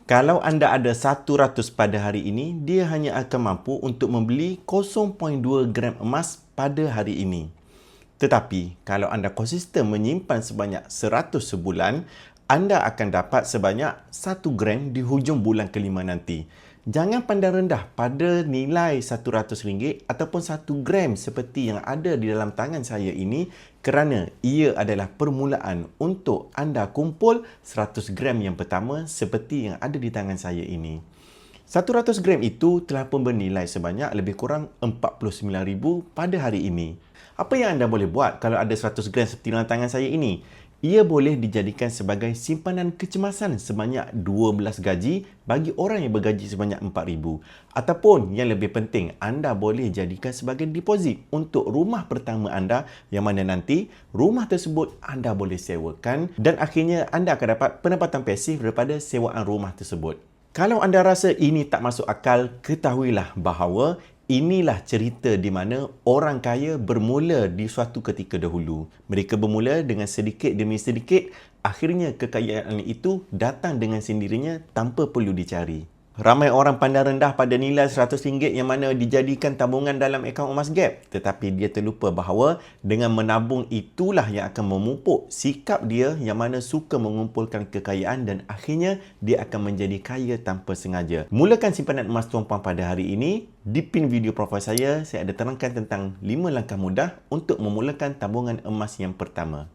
Kalau anda ada 100 pada hari ini, dia hanya akan mampu untuk membeli 0.2 gram emas pada hari ini. Tetapi, kalau anda konsisten menyimpan sebanyak 100 sebulan, anda akan dapat sebanyak 1 gram di hujung bulan kelima nanti. Jangan pandang rendah pada nilai RM100 ataupun 1 gram seperti yang ada di dalam tangan saya ini kerana ia adalah permulaan untuk anda kumpul 100 gram yang pertama seperti yang ada di tangan saya ini. 100 gram itu telah pun bernilai sebanyak lebih kurang RM49,000 pada hari ini. Apa yang anda boleh buat kalau ada 100 gram seperti dalam tangan saya ini? Ia boleh dijadikan sebagai simpanan kecemasan sebanyak 12 gaji bagi orang yang bergaji sebanyak RM4,000. Ataupun yang lebih penting, anda boleh jadikan sebagai deposit untuk rumah pertama anda yang mana nanti rumah tersebut anda boleh sewakan dan akhirnya anda akan dapat pendapatan pasif daripada sewaan rumah tersebut. Kalau anda rasa ini tak masuk akal, ketahuilah bahawa inilah cerita di mana orang kaya bermula di suatu ketika dahulu. Mereka bermula dengan sedikit demi sedikit, akhirnya kekayaan itu datang dengan sendirinya tanpa perlu dicari. Ramai orang pandang rendah pada nilai RM100 yang mana dijadikan tabungan dalam akaun emas Gap. Tetapi dia terlupa bahawa dengan menabung itulah yang akan memupuk sikap dia yang mana suka mengumpulkan kekayaan dan akhirnya dia akan menjadi kaya tanpa sengaja. Mulakan simpanan emas tuan-puan pada hari ini. Di pin video profil saya ada terangkan tentang 5 langkah mudah untuk memulakan tabungan emas yang pertama.